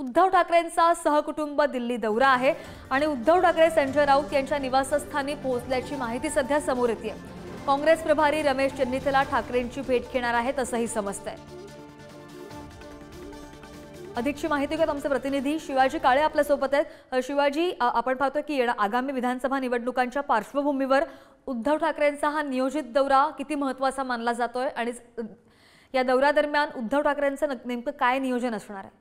उद्धव ठाकरेंचा सहकुटुंब दिल्ली दौरा आहे आणि उद्धव ठाकरे संजय राऊत यांच्या निवासस्थानी पोहोचल्याची माहिती सध्या समोर येते। काँग्रेस प्रभारी रमेश चन्नीथला ठाकरेंची भेट घेणार आहेत असंही समजतंय। अधिकची माहिती घेत आमचे प्रतिनिधी शिवाजी काळे आपल्या सोबत आहेत। शिवाजी, आपण पाहतोय की आगामी विधानसभा निवडणुकांच्या पार्श्वभूमीवर उद्धव ठाकरेंचा हा नियोजित दौरा किती महत्त्वाचा मानला जातोय आणि या दौऱ्यादरम्यान उद्धव ठाकरेंचं नेमकं काय नियोजन असणार आहे?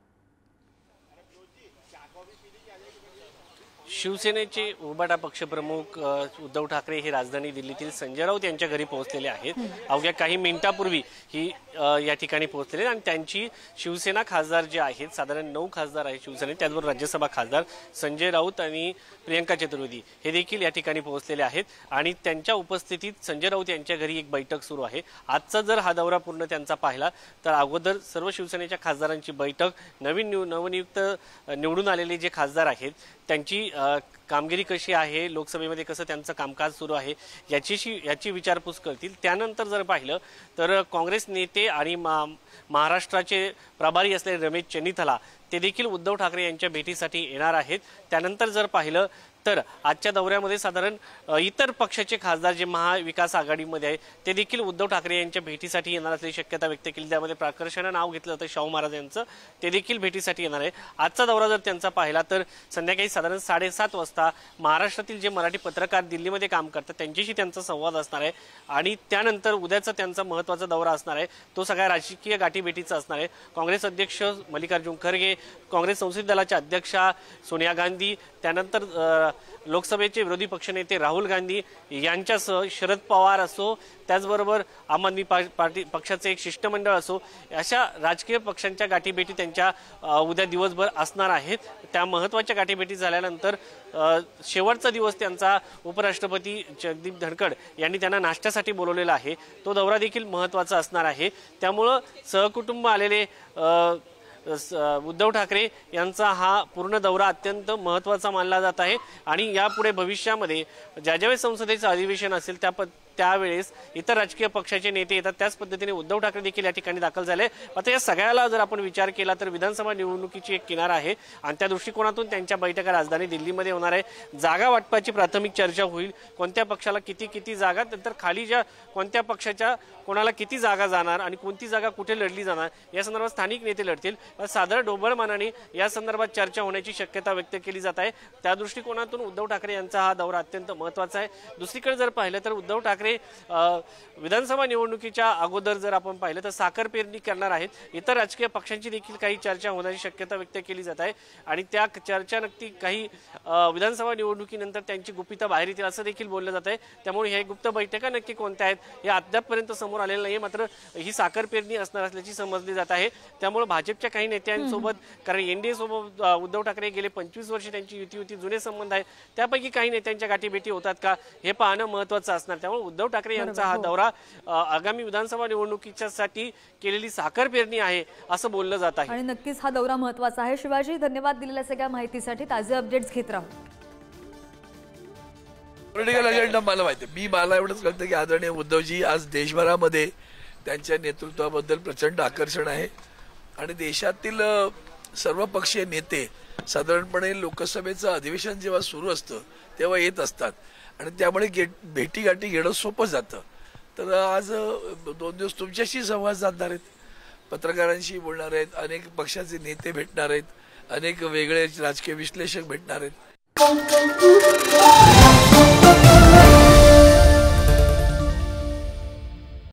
शिवसेनेचे उबाटा पक्षप्रमुख उद्धव ठाकरे हे राजधानी दिल्लीतील संजय राऊत यांच्या घरी पोहोचलेले आहेत। अवघ्या काही मिनिटांपूर्वी ही या ठिकाणी पोहोचलेले आणि त्यांची शिवसेना खासदार जे आहेत, साधारण 9 खासदार आहेत शिवसेनेत, त्याचबरोबर राज्यसभा खासदार संजय राऊत आणि प्रियंका चतुर्वेदी हे देखील या ठिकाणी पोहोचलेले आहेत आणि त्यांच्या उपस्थितीत संजय राऊत यांच्या घरी एक बैठक सुरू आहे। आजचा जर हा दौरा पूर्ण त्यांचा पाहिला तर अगोदर सर्व शिवसेनेच्या खासदारांची बैठक, नवनियुक्त निवडून आलेले जे खासदार आहेत त्यांची कामगिरी कशी आहे, लोकसभेमध्ये कसं त्यांचं कामकाज सुरू आहे याची विचारपूस करतील। त्यानंतर जर पाहिलं तर काँग्रेस नेते आणि महाराष्ट्राचे प्रभारी असलेले रमेश चन्नीथला ते देखील उद्धव ठाकरे यांच्या भेटीसाठी येणार आहेत। त्यानंतर जर पाहिलं तर आजच्या दौऱ्यामध्ये साधारण इतर पक्षाचे खासदार जे महाविकास आघाडीमध्ये आहे ते देखील उद्धव ठाकरे यांच्या भेटीसाठी येणार असल्याची शक्यता व्यक्त केली। त्यामध्ये प्राकर्षाने नाव घेतलं जातं शाहू महाराज यांचं, ते देखील भेटीसाठी येणार आहे। आजचा दौरा जर त्यांचा पाहिला तर संध्याकाळी साधारण 7:30 वाजता महाराष्ट्रातील जे मराठी पत्रकार दिल्लीमध्ये काम करतात त्यांच्याशी त्यांचा संवाद असणार आहे आणि त्यानंतर उद्याचा त्यांचा महत्त्वाचा दौरा असणार आहे तो सगळ्या राजकीय गाठीभेटीचा असणार आहे। काँग्रेस अध्यक्ष मल्लिकार्जुन खरगे, काँग्रेस संसदीय दलाच्या अध्यक्षा सोनिया गांधी, त्यानंतर लोकसभेचे विरोधी पक्षनेते राहुल गांधी यांच्यासह शरद पवार असो, त्याचबरोबर आम आदमी पार्टी पक्षाचे एक शिष्टमंडळ असो, अशा राजकीय पक्षांच्या गाठीभेटी त्यांच्या उद्या दिवसभर असणार आहेत। त्या महत्त्वाच्या गाठीभेटी झाल्यानंतर शेवटचा दिवस त्यांचा उपराष्ट्रपती जगदीप धनखड यांनी त्यांना नाश्त्यासाठी बोलवलेला आहे, तो दौरा देखील महत्त्वाचा असणार आहे। त्यामुळं सहकुटुंब आलेले उद्धव ठाकरे यांचा हा पूर्ण दौरा अत्यंत महत्त्वाचा मानला जात आहे आणि यापुढे भविष्यामध्ये ज्यावेळी संसदेचं अधिवेशन असेल त्यावेळेस इतर राजकीय पक्षाचे नेते येतात, त्याच पद्धतीने उद्धव ठाकरे देखील या ठिकाणी दाखल झाले। आता या सगळ्याला जर आपण विचार केला तर विधानसभा निवडणुकीची एक किनार आहे आणि त्या दृष्टिकोनातून त्यांच्या बैठका राजधानी दिल्लीमध्ये होणार आहे। जागा वाटपाची प्राथमिक चर्चा होईल, कोणत्या पक्षाला किती जागा, नंतर खाली ज्या कोणत्या पक्षाच्या कोणाला किती जागा जाणार आणि कोणती जागा कुठे लढली जाणार या संदर्भात स्थानिक नेते लढतील। साधारण ढोबळमानाने या संदर्भात चर्चा होण्याची शक्यता व्यक्त केली जात आहे। त्या दृष्टिकोनातून उद्धव ठाकरे यांचा हा दौरा अत्यंत महत्त्वाचा आहे। दुसरीकडे जर पाहिलं तर उद्धव ठाकरे विधानसभा निवडणुकीच्या अगोदर जर आपण पाहिलं तर साखर पेरणी करणार आहेत। इतर राजकीय पक्षांची देखील काही चर्चा होण्याची शक्यता व्यक्त केली जात आहे आणि त्या चर्चा नक्की काही विधानसभा निवडणुकीनंतर त्यांची गुपितं बाहेर येतील असं देखील बोललं जात आहे। त्यामुळे हे गुप्त बैठका नक्की कोणत्या आहेत हे अद्यापपर्यंत समोर आलेलं नाही, मात्र ही साखर पेरणी असणार असल्याची समजली जात आहे। त्यामुळे भाजपच्या काही नेत्यांसोबत, कारण एनडीए सोबत उद्धव ठाकरे गेले 25 वर्ष त्यांची युती होती, जुने संबंध आहेत, त्यापैकी काही नेत्यांच्या गाठीभेटी होतात का हे पाहणं महत्त्वाचं असणार। त्यामुळे उद्धव ठाकरे यांचा हा दौरा आगामी विधानसभा निवडणुकीसाठी केलेली साखर पेरणी आहे असं बोललं जात आहे आणि नक्कीच हा दौरा महत्त्वाचा आहे। शिवाजी, धन्यवाद दिलेल्या सगळ्या माहितीसाठी। ताजे अपडेट्स घेत राहू। पॉलिटिकल अजेंडा मला माहिती, मला एवढंच कळतं की आदरणीय उद्धवजी आज देशभरामध्ये त्यांच्या नेतृत्वाबद्दल प्रचंड आकर्षण आहे आणि देशातील सर्व पक्षीय नेते साधारणपणे लोकसभेचं अधिवेशन जेव्हा सुरू असतं तेव्हा येत असतात आणि त्यामुळे भेटीगाठी घेणं सोपं जातं। तर आज 2 दिवस तुमच्याशी संवाद साधणार आहेत, पत्रकारांशी बोलणार आहेत, अनेक पक्षाचे नेते भेटणार आहेत, अनेक वेगळे राजकीय विश्लेषक भेटणार आहेत।